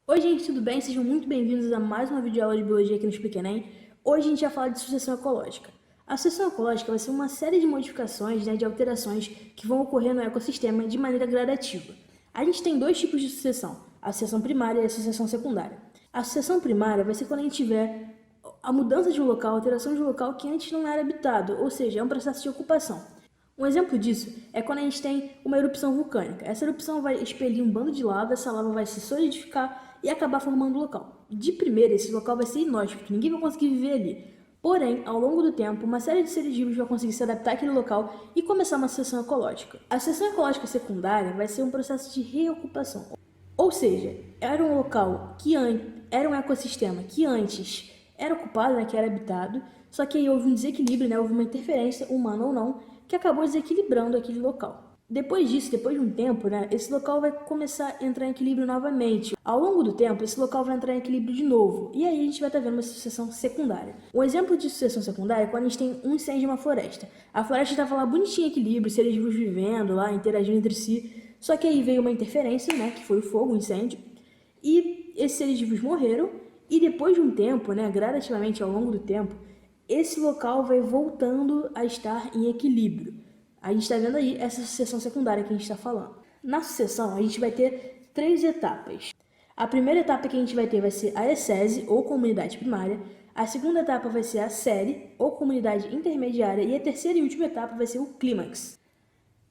Oi gente, tudo bem? Sejam muito bem-vindos a mais uma videoaula de Biologia aqui no Explica Enem. Hoje a gente vai falar de sucessão ecológica. A sucessão ecológica vai ser uma série de modificações, de alterações que vão ocorrer no ecossistema de maneira gradativa. A gente tem dois tipos de sucessão, a sucessão primária e a sucessão secundária. A sucessão primária vai ser quando a gente tiver a mudança de um local, a alteração de um local que antes não era habitado, ou seja, é um processo de ocupação. Um exemplo disso é quando a gente tem uma erupção vulcânica. Essa erupção vai expelir um bando de lava, essa lava vai se solidificar e acabar formando o local. De primeira, esse local vai ser inóspito, ninguém vai conseguir viver ali. Porém, ao longo do tempo, uma série de seres vivos vai conseguir se adaptar àquele local e começar uma sucessão ecológica. A sucessão ecológica secundária vai ser um processo de reocupação. Ou seja, era um local que era um ecossistema que antes era ocupado, que era habitado, só que aí houve um desequilíbrio, houve uma interferência, humana ou não, que acabou desequilibrando aquele local. Depois disso, depois de um tempo, esse local vai começar a entrar em equilíbrio novamente. Ao longo do tempo, esse local vai entrar em equilíbrio de novo. E aí a gente vai estar vendo uma sucessão secundária. Um exemplo de sucessão secundária é quando a gente tem um incêndio em uma floresta. A floresta estava lá bonitinha em equilíbrio, seres vivos vivendo lá, interagindo entre si. Só que aí veio uma interferência, que foi o fogo, o incêndio. E esses seres vivos morreram. E depois de um tempo, gradativamente ao longo do tempo, esse local vai voltando a estar em equilíbrio. A gente está vendo aí essa sucessão secundária que a gente está falando. Na sucessão, a gente vai ter três etapas. A primeira etapa que a gente vai ter vai ser a ecese, ou comunidade primária. A segunda etapa vai ser a série, ou comunidade intermediária. E a terceira e última etapa vai ser o clímax.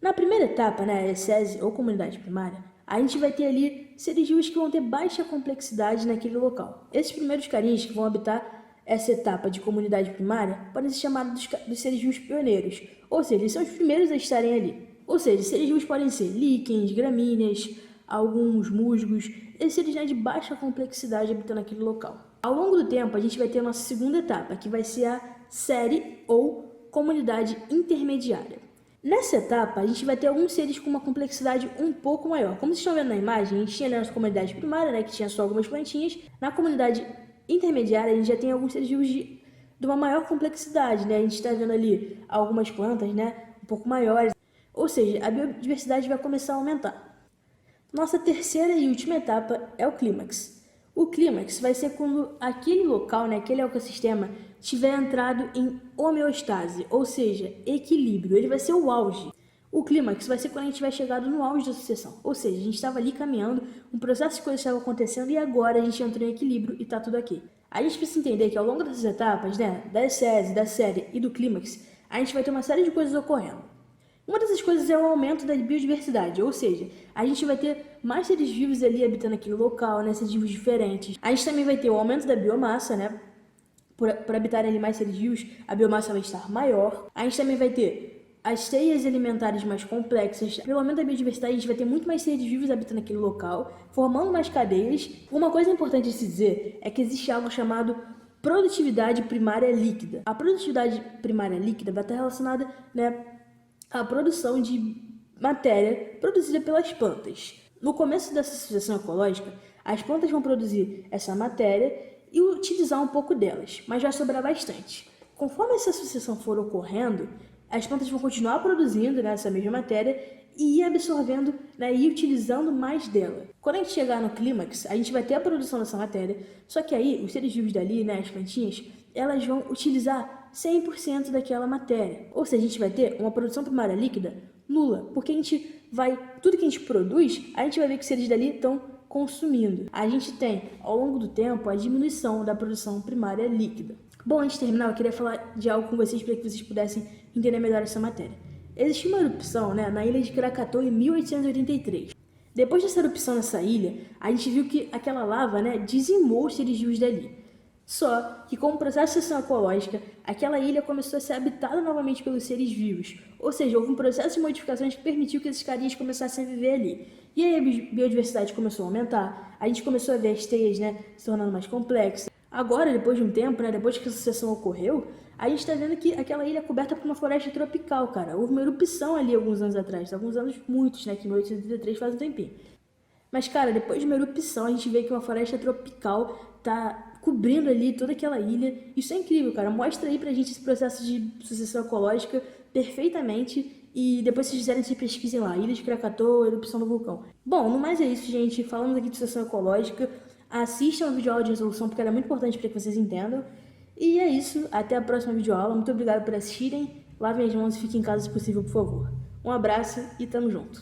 Na primeira etapa, a ecese, ou comunidade primária, a gente vai ter ali seres vivos que vão ter baixa complexidade naquele local. Esses primeiros carinhas que vão habitar essa etapa de comunidade primária podem ser chamados dos seres vivos pioneiros, ou seja, eles são os primeiros a estarem ali. Ou seja, seres vivos podem ser líquens, gramíneas, alguns musgos, esses seres de baixa complexidade habitando aquele local. Ao longo do tempo, a gente vai ter a nossa segunda etapa, que vai ser a série ou comunidade intermediária. Nessa etapa, a gente vai ter alguns seres com uma complexidade um pouco maior. Como vocês estão vendo na imagem, a gente tinha a nossa comunidade primária, que tinha só algumas plantinhas. Na comunidade intermediária, a gente já tem alguns seres vivos de uma maior complexidade, A gente está vendo ali algumas plantas, um pouco maiores. Ou seja, a biodiversidade vai começar a aumentar. Nossa terceira e última etapa é o clímax. O clímax vai ser quando aquele local, aquele ecossistema, tiver entrado em homeostase, ou seja, equilíbrio. Ele vai ser o auge. O clímax vai ser quando a gente tiver chegado no auge da sucessão. Ou seja, a gente estava ali caminhando, um processo de coisas estava acontecendo e agora a gente entrou em equilíbrio e está tudo aqui. A gente precisa entender que ao longo dessas etapas, da ecese, da série e do clímax, a gente vai ter uma série de coisas ocorrendo. Uma dessas coisas é o aumento da biodiversidade, ou seja, a gente vai ter mais seres vivos ali habitando aquele local, seres vivos diferentes. A gente também vai ter o aumento da biomassa, por habitarem ali mais seres vivos, a biomassa vai estar maior. A gente também vai ter as teias alimentares mais complexas. Pelo aumento da biodiversidade, a gente vai ter muito mais seres vivos habitando aquele local, formando mais cadeias. Uma coisa importante de se dizer é que existe algo chamado produtividade primária líquida. A produtividade primária líquida vai estar relacionada, à produção de matéria produzida pelas plantas. No começo dessa sucessão ecológica, as plantas vão produzir essa matéria e utilizar um pouco delas, mas vai sobrar bastante. Conforme essa sucessão for ocorrendo, as plantas vão continuar produzindo essa mesma matéria e ir absorvendo e utilizando mais dela. Quando a gente chegar no clímax, a gente vai ter a produção dessa matéria, só que aí os seres vivos dali, as plantinhas, elas vão utilizar 100% daquela matéria. Ou seja, a gente vai ter uma produção primária líquida nula, porque tudo que a gente produz, a gente vai ver que os seres dali estão consumindo. A gente tem, ao longo do tempo, a diminuição da produção primária líquida. Bom, antes de terminar, eu queria falar de algo com vocês para que vocês pudessem entender melhor essa matéria. Existiu uma erupção na ilha de Krakatoa em 1883. Depois dessa erupção nessa ilha, a gente viu que aquela lava dizimou os seres vivos dali. Só que com o processo de sucessão ecológica, aquela ilha começou a ser habitada novamente pelos seres vivos. Ou seja, houve um processo de modificações que permitiu que esses carinhas começassem a viver ali. E aí a biodiversidade começou a aumentar, a gente começou a ver as teias se tornando mais complexas. Agora, depois de um tempo, depois que a sucessão ocorreu, a gente está vendo que aquela ilha é coberta por uma floresta tropical, cara. Houve uma erupção ali alguns anos atrás, alguns anos muitos, que em 1883 faz um tempinho. Mas, cara, depois de uma erupção, a gente vê que uma floresta tropical tá cobrindo ali toda aquela ilha. Isso é incrível, cara. Mostra aí pra gente esse processo de sucessão ecológica perfeitamente E depois, se quiserem, se pesquisem lá, Ilha de Krakatoa, erupção do vulcão. Bom, no mais é isso, gente. Falamos aqui de sucessão ecológica. Assistam a videoaula de resolução, porque ela é muito importante para que vocês entendam. E é isso. Até a próxima videoaula. Muito obrigado por assistirem. Lavem as mãos e fiquem em casa se possível, por favor. Um abraço e tamo junto.